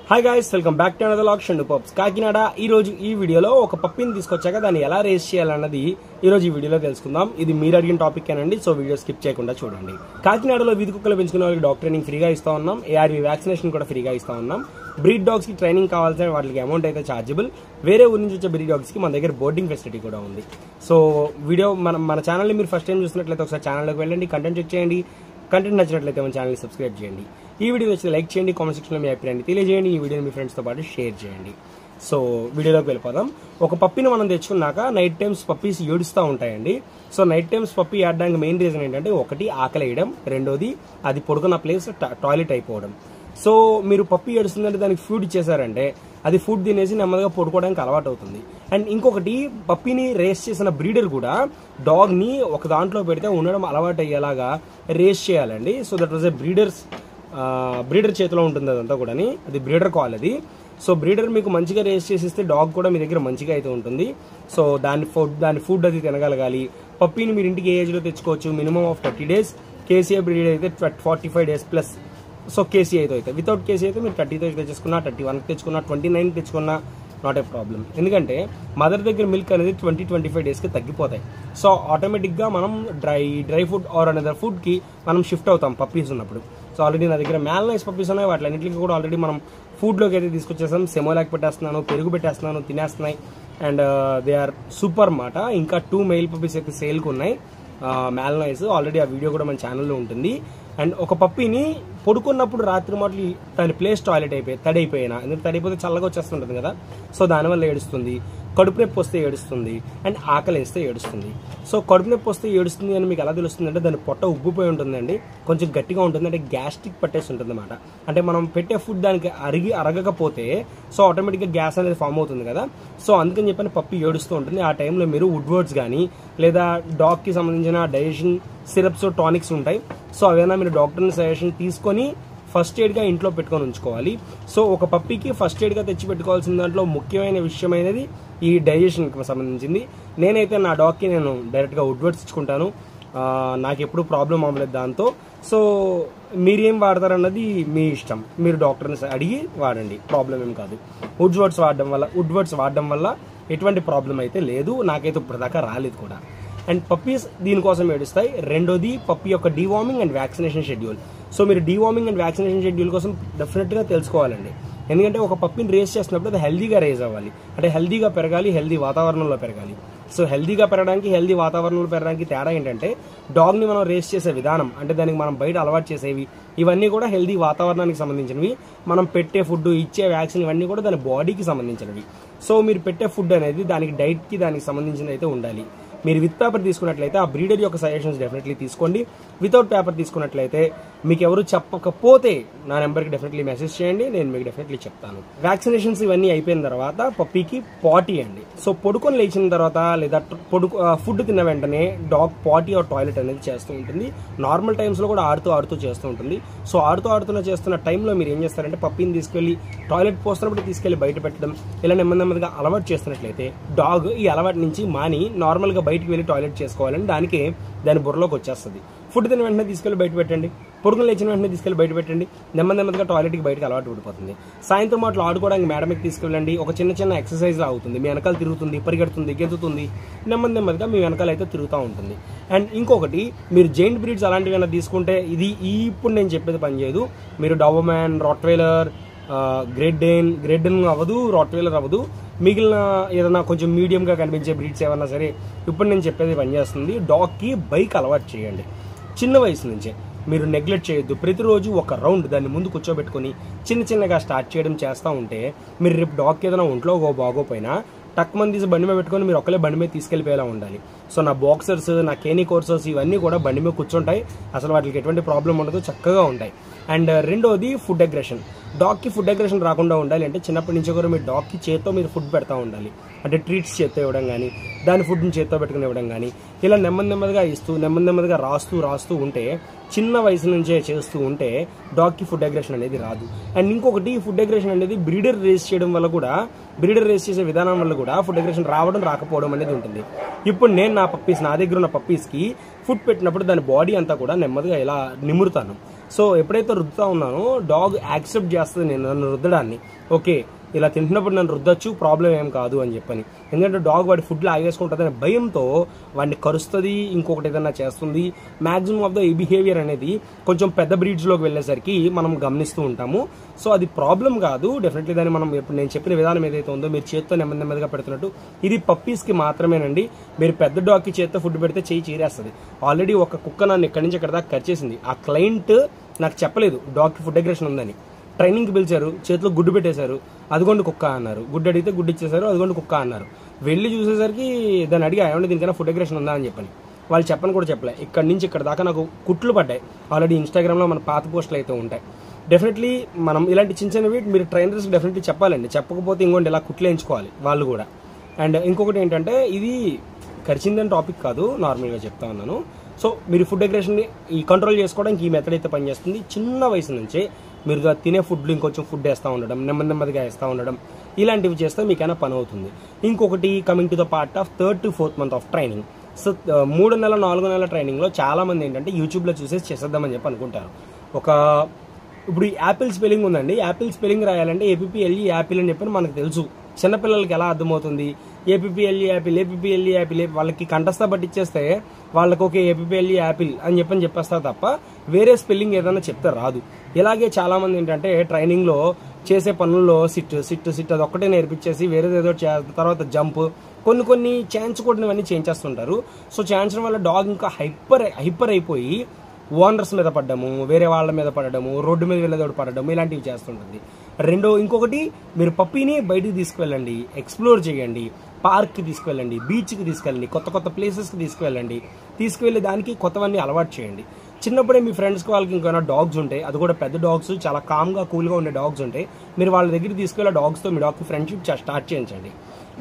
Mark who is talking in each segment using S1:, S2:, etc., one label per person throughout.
S1: Hi guys, welcome back to another vlog Shandu pups Kakinada. ఈ రోజు ఈ వీడియోలో ఒక పప్పిని తీసుకొచ్చాక దాన్ని ఎలా రేస్ చేయాలన్నది ఈ రోజు ఈ వీడియోలో తెలుసుకుందాం. ఇది మీరు అడిగిన టాపిక్ ఏనండి, సో వీడియో స్కిప్ చేయకుండా చూడండి. కాకినాడలో వీధి కుక్కలు పెంచుకునే వాళ్ళకి డాగ్ ట్రైనింగ్ ఫ్రీగా ఇస్తా ఉన్నాం. ARV వ్యాక్సినేషన్ కూడా ఫ్రీగా ఇస్తా ఉన్నాం. బ్రీడ్ డాగ్స్ కి ట్రైనింగ్ కావాల్సిన వాటికి అమౌంట్ అయితే చార్జబుల్. వేరే ఊరి నుంచి వచ్చే బ్రీడ్ డాగ్స్ కి మన దగ్గర బోర్డింగ్ ఫెసిలిటీ కూడా ఉంది. సో వీడియో మన ఛానల్ని మీరు ఫస్ట్ టైం చూసినట్లయితే ఒకసారి ఛానల్లోకి వెళ్ళండి, కంటెంట్ చెక్ చేయండి. కంటెంట్ నచ్చినట్లయితే మన ఛానల్ని సబ్స్క్రైబ్ చేయండి. ఈ వీడియో నచ్చితే లైక్ చేయండి, కామెంట్ సెక్షన్లో మీ అభిప్రాయాన్ని తెలియజేయండి. ఈ వీడియోని మీ ఫ్రెండ్స్తో పాటు షేర్ చేయండి. సో వీడియోలోకి వెళ్ళిపోదాం. ఒక పప్పిని మనం తెచ్చుకున్నాక నైట్ టైమ్స్ పప్పీస్ ఏడుస్తూ ఉంటాయండి. సో నైట్ టైమ్స్ పప్పీ ఏడడానికి మెయిన్ రీజన్ ఏంటంటే, ఒకటి ఆకలి వేయడం, రెండోది అది పడుకున్న ప్లేస్ టాయిలెట్ అయిపోవడం. సో మీరు పప్పీ ఏడుస్తుందంటే దానికి ఫుడ్ ఇచ్చేసారంటే అది ఫుడ్ తినేసి నెమ్మదిగా పడుకోవడానికి అలవాటు అవుతుంది. అండ్ ఇంకొకటి, పప్పీని రేస్ చేసిన బ్రీడర్ కూడా డాగ్ని ఒక దాంట్లో పెడితే ఉండడం అలవాటు అయ్యేలాగా రేస్ చేయాలండి. So that was a breeder చేతిలో ఉంటుంది అదంతా కూడా, అది బ్రీడర్ కాల్ అది. సో బ్రీడర్ మీకు మంచిగా రేస్ చేసిస్తే డాగ్ కూడా మీ దగ్గర మంచిగా అయితే ఉంటుంది. సో దాని ఫుడ్ అది తినగలగాలి. పప్పీని మీరు ఇంటికి ఏ ఏజ్లో తెచ్చుకోవచ్చు, minimum of 30 days. KCI breed అయితే 45 days ప్లస్. సో కేసీఐతో అయితే, వితౌట్ కేసీ అయితే మీరు 30తో తెచ్చుకున్నా, 31 తెచ్చుకున్నా, 29 తెచ్చుకున్నా నాట్ ఏ ప్రాబ్లం. ఎందుకంటే మదర్ దగ్గర మిల్క్ అనేది 20-25 daysకి తగ్గిపోతాయి. సో ఆటోమేటిక్గా మనం డ్రై ఫుడ్ ఆర్ అనదర్ ఫుడ్కి మనం షిఫ్ట్ అవుతాం పప్పీస్ ఉన్నప్పుడు. సో ఆల్రెడీ నా దగ్గర మ్యాల్నైస్ పప్పీస్ ఉన్నాయి, వాటిలన్నింటికి కూడా ఆల్రెడీ మనం ఫుడ్లోకి అయితే తీసుకొచ్చేసాం. సెమోలాక్ పెట్టేస్తున్నాను, పెరుగు పెట్టేస్తున్నాను, తినేస్తున్నాయి. అండ్ దే ఆర్ సూపర్ మాట. ఇంకా 2 male పప్పీస్ అయితే సేల్కి ఉన్నాయి మ్యాల్నైస్. ఆల్రెడీ ఆ వీడియో కూడా మన ఛానల్లో ఉంటుంది. అండ్ ఒక పప్పీని పడుకున్నప్పుడు రాత్రి మాటలు దాని ప్లేస్ టాయిలెట్ తడైపోయినా, ఎందుకంటే తడిపోతే చల్లగా వచ్చేస్తుంటుంది కదా, సో దానివల్ల ఏడుస్తుంది. కడుపు నొప్పి వస్తే ఏడుస్తుంది, అండ్ ఆకలి వేస్తే ఏడుస్తుంది. సో కడుపు నొప్పి వస్తే ఏడుస్తుంది అని మీకు ఎలా తెలుస్తుంది అంటే, దాని పొట్ట ఉబ్బిపోయి ఉంటుందండి, కొంచెం గట్టిగా ఉంటుంది, అంటే గ్యాస్ట్రిక్ పట్టేసి ఉంటుంది అనమాట. అంటే మనం పెట్టే ఫుడ్ దానికి అరగకపోతే సో ఆటోమేటిక్గా గ్యాస్ అనేది ఫామ్ అవుతుంది కదా. సో అందుకని చెప్పని పప్పి ఏడుస్తూ ఉంటుంది. ఆ టైంలో మీరు వుడ్వర్డ్స్ కానీ లేదా డాగ్కి సంబంధించిన డైజెషన్ సిరప్స్, టానిక్స్ ఉంటాయి. సో అవైనా మీరు డాక్టర్ని సజెషన్ తీసుకొని ఫస్ట్ ఎయిడ్గా ఇంట్లో పెట్టుకొని ఉంచుకోవాలి. సో ఒక పప్పీకి ఫస్ట్ ఎయిడ్గా తెచ్చి పెట్టుకోవాల్సిన దాంట్లో ముఖ్యమైన విషయమైనది ఈ డైజెషన్కి సంబంధించింది. నేనైతే నా డాగ్కి నేను డైరెక్ట్గా వుడ్వర్డ్స్ ఇచ్చుకుంటాను. నాకు ఎప్పుడు ప్రాబ్లం అవ్వలేదు దాంతో. సో మీరేం వాడతారన్నది మీ ఇష్టం, మీరు డాక్టర్ని అడిగి వాడండి, ప్రాబ్లం ఏం కాదు. వుడ్వర్డ్స్ వాడడం వల్ల ఎటువంటి ప్రాబ్లం అయితే లేదు, నాకైతే ఇప్పటిదాకా రాలేదు కూడా. అండ్ పప్పీస్ దీనికోసం ఏడుస్తాయి. రెండోది పప్పీ యొక్క deworming and vaccination schedule. So మీరు డీవార్మింగ్ అండ్ వ్యాక్సినేషన్ షెడ్యూల్ కోసం డెఫినెట్గా తెలుసుకోవాలండి. ఎందుకంటే ఒక పప్పీని రేస్ చేసినప్పుడు అది హెల్దీగా రేస్ అవ్వాలి, అంటే హెల్దీగా పెరగాలి, హెల్దీ వాతావరణంలో పెరగాలి. సో హెల్దీగా పెరగడానికి, హెల్దీ వాతావరణంలో పెరగడానికి తేడా ఏంటంటే, డాగ్ని మనం రేస్ చేసే విధానం, అంటే దానికి మనం బయట అలవాటు చేసేవి ఇవన్నీ కూడా హెల్దీ వాతావరణానికి సంబంధించినవి. మనం పెట్టే ఫుడ్, ఇచ్చే వ్యాక్సిన్ ఇవన్నీ కూడా దాని బాడీకి సంబంధించినవి. సో మీరు పెట్టే ఫుడ్ అనేది దానికి డైట్కి దానికి సంబంధించినది అయితే ఉండాలి. మీరు విత్ పేపర్ తీసుకున్నట్లయితే ఆ బ్రీడర్ యొక్క సజెషన్స్ డెఫినెట్లీ తీసుకోండి. వితౌట్ పేపర్ తీసుకున్నట్లయితే మీకు ఎవరు చెప్పకపోతే నా నెంబర్కి డెఫినెట్లీ మెసేజ్ చేయండి, నేను మీకు డెఫినెట్లీ చెప్తాను. వ్యాక్సినేషన్స్ ఇవన్నీ అయిపోయిన తర్వాత పప్పీకి పాటీ అండి. సో పడుకొని లేచిన తర్వాత లేదా ఫుడ్ తిన్న వెంటనే డాగ్ పాటీ ఆర్ టాయిలెట్ అనేది చేస్తూ ఉంటుంది. నార్మల్ టైమ్స్లో కూడా ఆడుతూ చేస్తూ ఉంటుంది. సో ఆడుతున్న చేస్తున్న టైంలో మీరు ఏం చేస్తారంటే, పప్పీని తీసుకెళ్ళి టాయిలెట్ పోస్తున్నప్పుడు తీసుకెళ్ళి బయట పెట్టడం, ఇలా నెమ్మదిగా అలవాటు చేస్తున్నట్లయితే డాగ్ ఈ అలవాటు నుంచి మాని నార్మల్గా బయటికి వెళ్ళి టాయిలెట్ చేసుకోవాలని దాని బుర్రలోకి వచ్చేస్తుంది. ఫుడ్ తిన వెంటనే తీసుకెళ్ళి బయట పెట్టండి, పొడుగులు లేచిన వెంటనే తీసుకెళ్ళి బయట పెట్టండి, నెమ్మదిగా టాయిలెట్కి బయటకు అలవాటు పడిపోతుంది. సాయంత్రం మాటలు ఆడుకోవడానికి మేడమ్కి తీసుకెళ్ళండి, ఒక చిన్న ఎక్సర్సైజ్లా అవుతుంది. మీ వెనకాల తిరుగుతుంది, పరిగెడుతుంది, గెంతుతుంది, నెమ్మదిగా మీ వెనకాల అయితే తిరుగుతూ ఉంటుంది. అండ్ ఇంకొకటి, మీరు జైంట్ బ్రీడ్స్ అలాంటివి ఏమైనా తీసుకుంటే ఇది ఇప్పుడు నేను చెప్పేది పనిచేయదు. మీరు డాబర్మ్యాన్, రాట్వైలర్, గ్రేట్ డేన్ అవ్వదు, రాట్వైలర్ అవ్వదు. మిగిలిన ఏదైనా కొంచెం మీడియంగా కనిపించే బ్రీడ్స్ ఏమన్నా సరే ఇప్పుడు నేను చెప్పేది పనిచేస్తుంది. డాగ్కి బైక్ అలవాటు చేయండి చిన్న వయసు నుంచే. మీరు నెగ్లెక్ట్ చేయొద్దు. ప్రతిరోజు ఒక రౌండ్ దాన్ని ముందు కూర్చోబెట్టుకొని చిన్నగా స్టార్ట్ చేయడం చేస్తూ ఉంటే, మీరు రేపు డాగ్కి ఏదైనా ఒంట్లో బాగోపోయినా టక్ మంది తీసి బండి మీద పెట్టుకొని మీరు ఒక్కలే బండి మీద తీసుకెళ్ళిపోయేలా ఉండాలి. సో నా బాక్సర్స్, నా కేనీ కోర్సర్స్ ఇవన్నీ కూడా బండి మీద కూర్చుంటాయి, అసలు వాటికి ఎటువంటి ప్రాబ్లం ఉండదు, చక్కగా ఉంటాయి. అండ్ రెండోది ఫుడ్ అగ్రెషన్. డాగ్కి ఫుడ్ అగ్రెషన్ రాకుండా ఉండాలి అంటే చిన్నప్పటి నుంచి కూడా మీరు డాగ్కి చేత్తో మీరు ఫుడ్ పెడతా ఉండాలి. అంటే ట్రీట్స్ చేత్తో ఇవ్వడం కానీ, దాని ఫుడ్ని చేత్తో పెట్టుకుని ఇవ్వడం కానీ, ఇలా నెమ్మదిగా ఇస్తూ నెమ్మదిగా రాస్తూ ఉంటే, చిన్న వయసు నుంచే చేస్తూ ఉంటే డాగ్కి ఫుడ్ అగ్రెషన్ అనేది రాదు. అండ్ ఇంకొకటి, ఫుడ్ అగ్రెషన్ అనేది బ్రీడర్ రేస్ చేసే విధానం వల్ల కూడా ఫుడ్ అగ్రెషన్ రాకపోవడం అనేది ఉంటుంది. ఇప్పుడు నేను నా దగ్గర ఉన్న పప్పీస్కి ఫుడ్ పెట్టినప్పుడు దాని బాడీ అంతా కూడా నెమ్మదిగా ఇలా నిమురుతాను. సో ఎప్పుడైతే రుద్దుతా ఉన్నానో డాగ్ యాక్సెప్ట్ చేస్తుంది నేను నన్ను రుద్దడాన్ని. ఓకే, ఇలా తింటున్నప్పుడు నన్ను రుద్దొచ్చు, ప్రాబ్లం ఏం కాదు అని చెప్పని. ఎందుకంటే డాగ్ వాడి ఫుడ్లో ఆగేసుకుంటుంది అనే భయంతో వాడిని కరుస్తుంది, ఇంకొకటి ఏదైనా చేస్తుంది. మ్యాక్సిమం ఆఫ్ ద ఈ బిహేవియర్ అనేది కొంచెం పెద్ద బ్రీడ్స్లోకి వెళ్ళేసరికి మనం గమనిస్తూ ఉంటాము. సో అది ప్రాబ్లం కాదు, డెఫినెట్లీ దాన్ని మనం ఇప్పుడు నేను చెప్పిన విధానం ఏదైతే ఉందో మీరు చేత్తో నెమ్మది నెమ్మదిగా పెడుతున్నట్టు ఇది పప్పీస్కి మాత్రమేనండి. మీరు పెద్ద డాగ్కి చేత్తో ఫుడ్ పెడితే చేయి చీరేస్తుంది. ఆల్రెడీ ఒక కుక్క నన్ను ఎక్కడి నుంచి ఎక్కడ దాకా కరిచేసింది. ఆ క్లయింట్ నాకు చెప్పలేదు డాగ్కి ఫుడ్ అగ్రెషన్ ఉందని. ట్రైనింగ్కి పిలిచారు, చేతిలో గుడ్డు పెట్టేశారు, అదిగోండి కుక్క అన్నారు. గుడ్డు అడిగితే గుడ్డు ఇచ్చేశారు, అదిగోండి కుక్క అన్నారు. వెళ్ళి చూసేసరికి దాన్ని అడిగా ఏమంటే దీనికైనా ఫుడ్ అగ్రెషన్ ఉందా అని చెప్పని. వాళ్ళు చెప్పని కూడా చెప్పలే. ఇక్కడ నుంచి ఇక్కడ దాకా నాకు కుట్లు పడ్డాయి. ఆల్రెడీ ఇన్స్టాగ్రామ్లో మన పాత పోస్టులు అయితే ఉంటాయి. డెఫినెట్లీ మనం ఇలాంటి చిన్న చిన్నవి మీరు ట్రైనర్స్ డెఫినెట్లీ చెప్పాలండి. చెప్పకపోతే ఇంకోటి ఇలా కుట్లు వేయించుకోవాలి వాళ్ళు కూడా. అండ్ ఇంకొకటి ఏంటంటే ఇది కరిచిందని టాపిక్ కాదు, నార్మల్గా చెప్తా ఉన్నాను. సో మీరు ఫుడ్ అగ్రెషన్ని ఈ కంట్రోల్ చేసుకోవడానికి ఈ మెథడ్ అయితే పనిచేస్తుంది. చిన్న వయసు నుంచే మీరు తినే ఫుడ్లు ఇంకొంచెం ఫుడ్ వేస్తూ ఉండడం, నెమ్మదిగా వేస్తూ ఉండడం, ఇలాంటివి చేస్తే మీకైనా పని అవుతుంది. ఇంకొకటి coming to the part of 3rd to 4th month of training. So 3 నెలల 4 నెలల ట్రైనింగ్లో చాలామంది ఏంటంటే యూట్యూబ్లో చూసేసి చేసేద్దామని చెప్పి అనుకుంటారు. ఇప్పుడు యాపిల్ స్పెల్లింగ్ ఉందండి, యాపిల్ స్పెల్లింగ్ రాయాలంటే ఏపీఎల్ఈ యాపిల్ అని చెప్పి మనకు తెలుసు. చిన్నపిల్లలకి ఎలా అర్థమవుతుంది? ఏపీఎల్ఈ యాపిల్, ఏపీఎల్ఈ యాపిల్, వాళ్ళకి కంఠస్థ పట్టించేస్తే వాళ్ళకి ఓకే ఏపీఎల్ఈ యాపిల్ అని చెప్పేస్తారు తప్ప వేరే స్పెల్లింగ్ ఏదైనా చెప్తే రాదు. ఇలాగే చాలామంది ఏంటంటే ట్రైనింగ్లో చేసే పనుల్లో సిట్ అది ఒక్కటే నేర్పించేసి వేరేదేదో తర్వాత జంప్ కొన్ని చేయించుకోవడం చేయించేస్తుంటారు. సో చేయించడం వల్ల డాగ్ ఇంకా హైపర్ అయిపోయి ఓనర్స్ మీద పడ్డము, వేరే వాళ్ళ మీద పడడము, రోడ్డు మీద వెళ్ళేదోడు పడడము, ఇలాంటివి చేస్తుంటుంది. ఇంకొకటి మీరు పప్పీని బయటికి తీసుకువెళ్ళండి, ఎక్స్ప్లోర్ చేయండి, పార్క్కి తీసుకువెళ్ళండి, బీచ్కి తీసుకెళ్ళండి, కొత్త ప్లేసెస్కి తీసుకువెళ్ళి దానికి కొత్తవన్నీ అలవాటు చేయండి. చిన్నప్పుడే మీ ఫ్రెండ్స్కి వాళ్ళకి ఇంకైనా డాగ్స్ ఉంటాయి, అది కూడా పెద్ద డాగ్స్, చాలా కామ్గా కూల్గా ఉండే డాగ్స్ ఉంటాయి. మీరు వాళ్ళ దగ్గర తీసుకెళ్ళే డాగ్స్తో మీ డాగ్కి ఫ్రెండ్షిప్ స్టార్ట్ చేయించండి.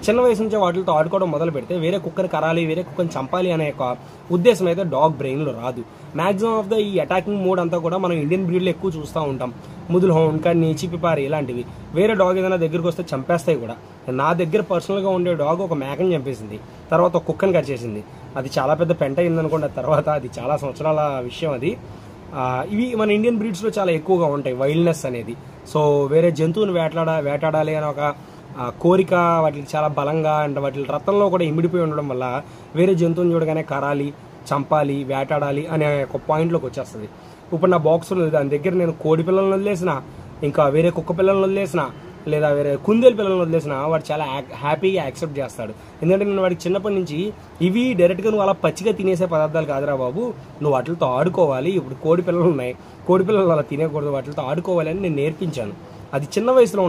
S1: చిన్న వయసు నుంచే వాటితో ఆడుకోవడం మొదలు పెడితే వేరే కుక్కని కరాలి, వేరే కుక్కని చంపాలి అనే ఒక ఉద్దేశం అయితే డాగ్ బ్రెయిన్లో రాదు. మ్యాక్సిమం ఆఫ్ ద ఈ అటాకింగ్ మోడ్ అంతా కూడా మనం ఇండియన్ బ్రీడ్లో ఎక్కువ చూస్తూ ఉంటాం. ముదుల్ హౌండ్, కన్ని, చిప్పిపారి ఇలాంటివి. వేరే డాగ్ ఏదైనా దగ్గరికి వస్తే చంపేస్తాయి కూడా. నా దగ్గర పర్సనల్గా ఉండే డాగ్ ఒక మేకని చంపేసింది, తర్వాత ఒక కుక్కని కరిచేసింది. అది చాలా పెద్ద పెంట అయిందనుకోండి. తర్వాత అది చాలా సంవత్సరాల విషయం అది. ఇవి మన ఇండియన్ బ్రీడ్స్లో చాలా ఎక్కువగా ఉంటాయి, వైల్డ్నెస్ అనేది. సో వేరే జంతువుని వేటాడాలి అని ఒక కోరిక వాటికి చాలా బలంగా, అంటే వాటి రక్తంలో కూడా ఇమిడిపోయి ఉండడం వల్ల వేరే జంతువుని చూడగానే కరాలి, చంపాలి, వేటాడాలి అనే ఒక పాయింట్లోకి వచ్చేస్తుంది. ఇప్పుడు నా బాక్స్లో దాని దగ్గర నేను కోడి పిల్లలను వదిలేసిన, ఇంకా వేరే కుక్క పిల్లలను వదిలేసిన, లేదా వేరే కుందేలు పిల్లలను వదిలేసిన వాడు చాలా హ్యాపీగా యాక్సెప్ట్ చేస్తాడు. ఎందుకంటే నేను వాడికి చిన్నప్పటి నుంచి ఇవి డైరెక్ట్గా నువ్వు అలా పచ్చిగా తినేసే పదార్థాలు కాదురా బాబు, నువ్వు వాటితో ఆడుకోవాలి. ఇప్పుడు కోడి పిల్లలు ఉన్నాయి, కోడి పిల్లలు అలా తినేకూడదు, వాటితో ఆడుకోవాలి అని నేను నేర్పించాను. అది చిన్న వయసులో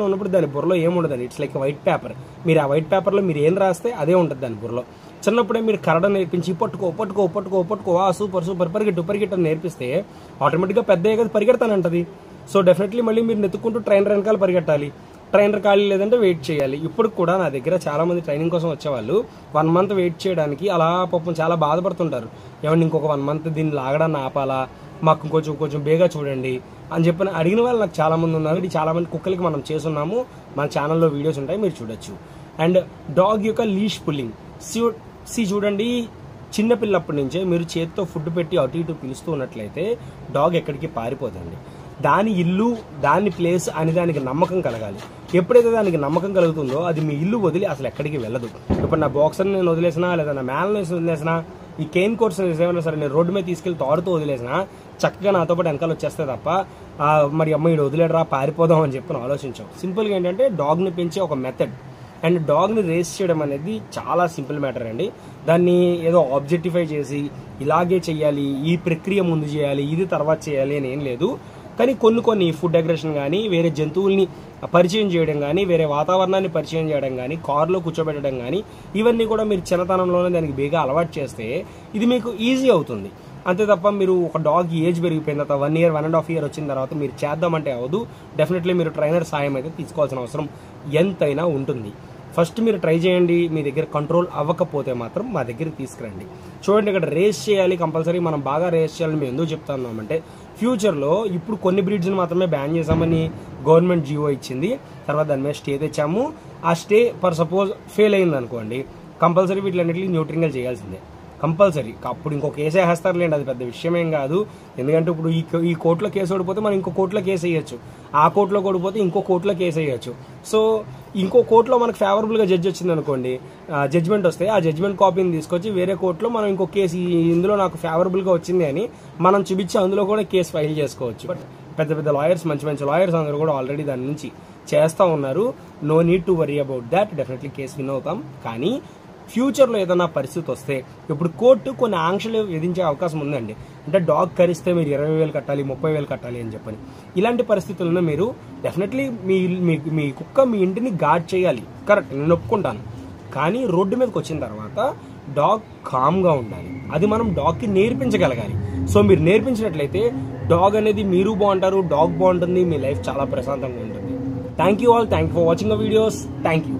S1: ఉన్నప్పుడు దాని బుర్రలో ఏముండదండి, ఇట్స్ లైక్ వైట్ పేపర్. మీరు ఆ వైట్ పేపర్లో మీరు ఏం రాస్తే అదే ఉంటుంది దాని బుర్రలో. చిన్నప్పుడే మీరు కరడ నేర్పించి పట్టుకో సూపర్ పరిగెట్టు అని నేర్పిస్తే ఆటోమేటిక్గా పెద్ద కదా పరిగెడతానంటది. సో డెఫినెట్లీ మళ్ళీ మీరు నెత్తుకుంటూ ట్రైనర్ వెనకాల పరిగెట్టాలి. ట్రైనర్ ఖాళీ లేదంటే వెయిట్ చేయాలి. ఇప్పుడు కూడా నా దగ్గర చాలా మంది ట్రైనింగ్ కోసం వచ్చేవాళ్ళు 1 month వెయిట్ చేయడానికి అలా పాపం చాలా బాధపడుతుంటారు. ఏమన్నా ఇంకొక 1 month దీన్ని లాగడాన్ని ఆపాలా, మాకు కొంచెం బేగా చూడండి అని చెప్పని అడిగిన వాళ్ళు నాకు చాలా మంది ఉన్నారు. ఇది చాలా మంది కుక్కలకి మనం చేస్తున్నాము, మన ఛానల్లో వీడియోస్ ఉంటాయి, మీరు చూడొచ్చు. అండ్ డాగ్ యొక్క లీష్ పుల్లింగ్ చూడండి, చిన్నపిల్లప్పటి నుంచే మీరు చేతితో ఫుడ్ పెట్టి అటు ఇటు పిలుస్తూ ఉన్నట్లయితే డాగ్ ఎక్కడికి పారిపోతుంది. దాని ఇల్లు, దాని ప్లేస్ అని దానికి నమ్మకం కలగాలి. ఎప్పుడైతే దానికి నమ్మకం కలుగుతుందో అది మీ ఇల్లు వదిలి అసలు ఎక్కడికి వెళ్ళదు. ఇప్పుడు నా బాక్సర్ని నేను వదిలేసినా, లేదా నా మ్యాన్లో వదిలేసినా, ఈ కేన్ కోర్స్ ఏమైనా సరే నేను రోడ్డు మీద తీసుకెళ్లి తాడుతూ వదిలేసినా చక్కగా నాతో పాటు వెనకాల వచ్చేస్తే తప్ప మరి అమ్మ ఈడు వదిలేడరా పారిపోదాం అని చెప్పి ఆలోచించాం. సింపుల్గా ఏంటంటే డాగ్ని పెంచే ఒక మెథడ్ అండ్ డాగ్ని రేస్ చేయడం అనేది చాలా సింపుల్ మ్యాటర్ అండి. దాన్ని ఏదో ఆబ్జెక్టిఫై చేసి ఇలాగే చేయాలి, ఈ ప్రక్రియ ముందు చేయాలి, ఇది తర్వాత చేయాలి అని ఏం లేదు. కానీ కొన్ని ఫుడ్ అగ్రెషన్ కానీ, వేరే జంతువుల్ని పరిచయం చేయడం కానీ, వేరే వాతావరణాన్ని పరిచయం చేయడం కానీ, కారులో కూర్చోబెట్టడం కానీ, ఇవన్నీ కూడా మీరు చిన్నతనంలోనే దానికి బేగా అలవాటు చేస్తే ఇది మీకు ఈజీ అవుతుంది. అంతే తప్ప మీరు ఒక డాగ్ ఏజ్ పెరిగిపోయిన తర్వాత 1 year 1.5 year వచ్చిన తర్వాత మీరు చేద్దామంటే అవ్వదు. డెఫినెట్లీ మీరు ట్రైనర్ సాయం అయితే తీసుకోవాల్సిన అవసరం ఎంతైనా ఉంటుంది. ఫస్ట్ మీరు ట్రై చేయండి, మీ దగ్గర కంట్రోల్ అవ్వకపోతే మాత్రం మా దగ్గరికి తీసుకురండి. చూడండి, ఇక్కడ రేస్ చేయాలి కంపల్సరీ, మనం బాగా రేస్ చేయాలని మేము ఎందుకు చెప్తున్నామంటే ఫ్యూచర్లో ఇప్పుడు కొన్ని బ్రీడ్స్ని మాత్రమే బ్యాన్ చేసామని గవర్నమెంట్ జియో ఇచ్చింది. తర్వాత దాని మీద స్టే తెచ్చాము. ఆ స్టే సపోజ్ ఫెయిల్ అయింది అనుకోండి, కంపల్సరీ వీటిలన్నింటినీ న్యూట్రింగల్ చేయాల్సిందే. కంపల్సరీ. అప్పుడు ఇంకో కేసు వేస్తారులేండి, అది పెద్ద విషయమేం కాదు. ఎందుకంటే ఇప్పుడు ఈ కోర్టులో కేసు ఓడిపోతే మనం ఇంకో కోర్టులో కేసు వేయచ్చు, ఆ కోర్టులో ఓడిపోతే ఇంకో కోర్టులో కేసు వేయచ్చు. సో ఇంకో కోర్టులో మనకు ఫేవరబుల్గా జడ్జి వచ్చింది అనుకోండి, జడ్జ్మెంట్ వస్తే ఆ జడ్జ్మెంట్ కాపీని తీసుకొచ్చి వేరే కోర్టులో మనం ఇంకో కేసు ఇందులో నాకు ఫేవరబుల్గా వచ్చింది అని మనం చూపించి అందులో కూడా కేసు ఫైల్ చేసుకోవచ్చు. బట్ పెద్ద పెద్ద లాయర్స్, మంచి మంచి లాయర్స్ అందరూ కూడా ఆల్రెడీ దాని నుంచి చేస్తూ ఉన్నారు. No need to worry about that. Definitely case win అవుతాం. కానీ ఫ్యూచర్లో ఏదైనా పరిస్థితి వస్తే ఇప్పుడు కోర్టు కొన్ని ఆంక్షలు విధించే అవకాశం ఉందండి. అంటే డాగ్ కరిస్తే మీరు 20,000 కట్టాలి, 30,000 కట్టాలి అని చెప్పని. ఇలాంటి పరిస్థితుల్లో మీరు డెఫినెట్లీ మీ కుక్క మీ ఇంటిని గార్డ్ చేయాలి, కరెక్ట్, నేను ఒప్పుకుంటాను. కానీ రోడ్డు మీదకి వచ్చిన తర్వాత డాగ్ కామ్గా ఉండాలి. అది మనం డాగ్కి నేర్పించగలగాలి. సో మీరు నేర్పించినట్లయితే డాగ్ అనేది మీరు బాగుంటారు, డాగ్ బాగుంటుంది, మీ లైఫ్ చాలా ప్రశాంతంగా ఉంటుంది. Thank you all. Thank you for watching the videos. Thank you.